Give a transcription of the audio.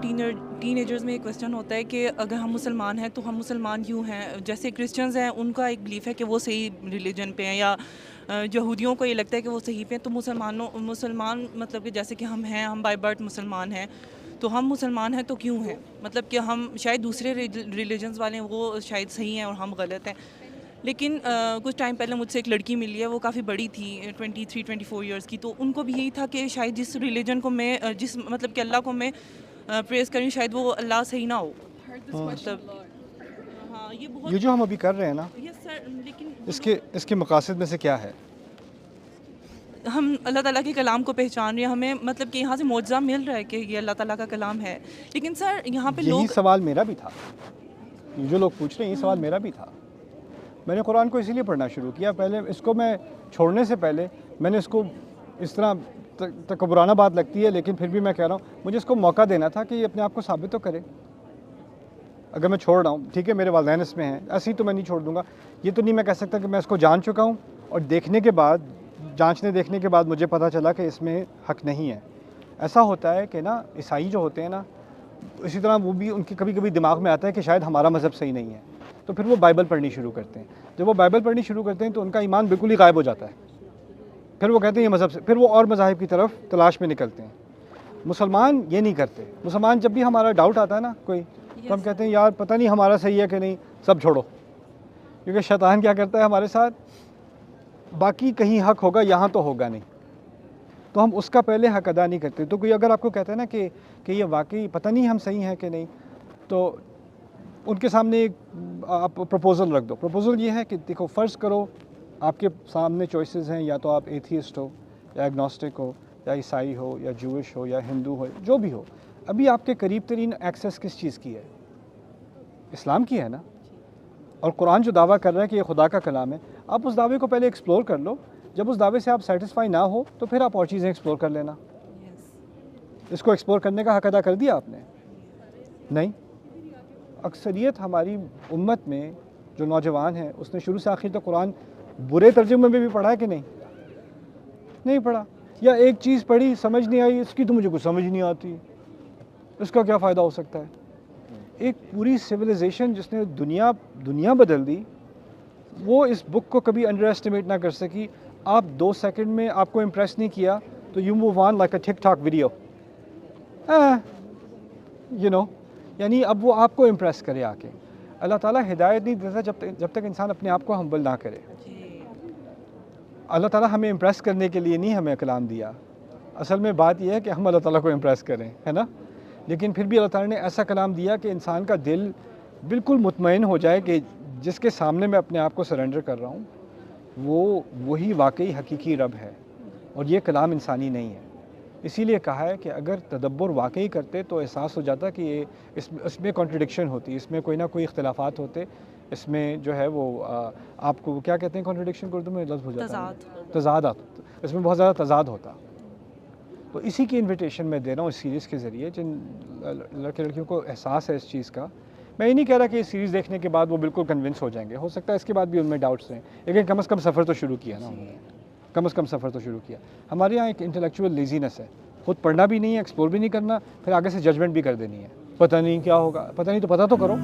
Teenagers में एक question होता है कि अगर हम मुसलमान हैं तो हम मुसलमान क्यों हैं। जैसे क्रिश्चियंस हैं, उनका एक बिलीफ है कि वो सही रिलीजन पे हैं, या यहूदियों को ये लगता है कि वो सही पे हैं। तो मुसलमान मतलब कि जैसे कि हम बाय बर्थ मुसलमान हैं, तो हम मुसलमान हैं तो क्यों हैं? मतलब कि हम शायद दूसरे रिलीजन्स वाले हैं वो शायद सही हैं और हम गलत हैं। लेकिन कुछ टाइम पहले मुझसे एक लड़की मिली है, वो काफ़ी बड़ी थी, 23-24 ईयर्स की। तो उनको भी यही था कि शायद जिस रिलीजन को मैं जिस मतलब कि अल्लाह को मैं प्रेज़ करूँ, शायद वो अल्लाह सही ना हो। मतलब हाँ, ये ये बहुत जो हम अभी कर रहे हैं ना, यस सर, लेकिन इसके मकासद में से क्या है? हम अल्लाह ताला के कलाम को पहचान रहे हैं, हमें मतलब कि यहाँ से मुआवज़ा मिल रहा है कि ये अल्लाह ताला का कलाम है। लेकिन सर यहाँ पे यही लोग सवाल मेरा भी था। ये जो लोग पूछ रहे हैं, ये सवाल मेरा भी था। मैंने कुरान को इसीलिए पढ़ना शुरू किया। पहले इसको मैं छोड़ने से पहले मैंने इसको इस तरह तकब्बुराना बात लगती है, लेकिन फिर भी मैं कह रहा हूँ, मुझे इसको मौका देना था कि ये अपने आप को साबित तो करे। अगर मैं छोड़ रहा हूँ, ठीक है, मेरे वालिदैन इसमें हैं, ऐसे ही तो मैं नहीं छोड़ दूँगा। ये तो नहीं मैं कह सकता कि मैं इसको जान चुका हूँ और देखने के बाद, जांचने देखने के बाद मुझे पता चला कि इसमें हक़ नहीं है। ऐसा होता है कि ना, ईसाई जो होते हैं ना, इसी तरह वो भी, उनके कभी कभी दिमाग में आता है कि शायद हमारा मज़हब सही नहीं है, तो फिर वो बाइबल पढ़नी शुरू करते हैं। जब वो बाइबल पढ़नी शुरू करते हैं तो उनका ईमान बिल्कुल ही गायब हो जाता है। फिर वो कहते हैं ये मज़हब से, फिर वो और मज़ाहिब की तरफ तलाश में निकलते हैं। मुसलमान ये नहीं करते। मुसलमान जब भी हमारा डाउट आता है ना कोई, तो हम कहते हैं यार पता नहीं हमारा सही है कि नहीं, सब छोड़ो। क्योंकि शैतान क्या करता है हमारे साथ, बाकी कहीं हक़ होगा, यहाँ तो होगा नहीं, तो हम उसका पहले हक़ अदा नहीं करते। तो कोई अगर आपको कहता है ना कि ये वाकई पता नहीं हम सही हैं कि नहीं, तो उनके सामने एक आप प्रपोज़ल रख दो। प्रपोज़ल ये है कि देखो, फ़र्ज़ करो आपके सामने चॉइसेस हैं, या तो आप एथियस्ट हो, या एग्नोस्टिक हो, या ईसाई हो, या जूइश हो, या हिंदू हो, जो भी हो। अभी आपके करीब तरीन एक्सेस किस चीज़ की है? इस्लाम की है ना। और कुरान जो दावा कर रहा है कि ये खुदा का कलाम है, आप उस दावे को पहले एक्सप्लोर कर लो। जब उस दावे से आप सेटिस्फाई ना हो तो फिर आप और चीज़ें एक्सप्लोर कर लेना। इसको एक्सप्लोर करने का हक़ अदा कर दिया आपने? नहीं। अक्सरियत हमारी उम्मत में जो नौजवान है, उसने शुरू से आखिर तक कुरान बुरे तर्जुमे में भी पढ़ा है कि नहीं? नहीं पढ़ा। या एक चीज़ पढ़ी, समझ नहीं आई, इसकी तो मुझे कुछ समझ नहीं आती, इसका क्या फ़ायदा हो सकता है? एक पूरी सिविलाइजेशन जिसने दुनिया बदल दी, वो इस बुक को कभी अंडर एस्टिमेट ना कर सकी। आप 2 सेकंड में आपको इम्प्रेस नहीं किया तो you move on like a tick tock video, you know. यानी अब वो आपको इम्प्रेस करे आके। अल्लाह ताला हिदायत नहीं देता जब तक इंसान अपने आप को हम्बल ना करे। अल्लाह ताला हमें इम्प्रेस करने के लिए नहीं हमें कलाम दिया। असल में बात यह है कि हम अल्लाह ताला को इम्प्रेस करें, है ना। लेकिन फिर भी अल्लाह ताला ने ऐसा कलाम दिया कि इंसान का दिल बिल्कुल मुतमईन हो जाए कि जिसके सामने मैं अपने आप को सरेंडर कर रहा हूँ, वो वही वाकई हकीकी रब है, और ये कलाम इंसानी नहीं है। इसीलिए कहा है कि अगर तदब्बर वाकई करते तो एहसास हो जाता कि ये इसमें कॉन्ट्रडिक्शन होती, इसमें कोई ना कोई इख्तलाफात होते, इसमें जो है वो आपको क्या कहते हैं कॉन्ट्रडिक्शन को उर्दू में, लफ्ज़ हो जाता है तज़ाद, इसमें बहुत ज़्यादा तज़ाद होता। तो इसी की इन्विटेशन मैं दे रहा हूँ इस सीरीज़ के ज़रिए। जिन लड़के लड़कियों को एहसास है इस चीज़ का, मैं ये नहीं कह रहा कि इस सीरीज़ देखने के बाद वो बिल्कुल कन्विंस हो जाएंगे, हो सकता है इसके बाद भी उनमें डाउट्स हैं, लेकिन कम से कम सफ़र तो शुरू किया ना उन्होंने, कम से कम सफ़र तो शुरू किया। हमारे यहाँ एक इंटेलेक्चुअल लेजीनेस है, खुद पढ़ना भी नहीं है, एक्सप्लोर भी नहीं करना, फिर आगे से जजमेंट भी कर देनी है। पता नहीं क्या होगा, पता नहीं तो पता तो करो।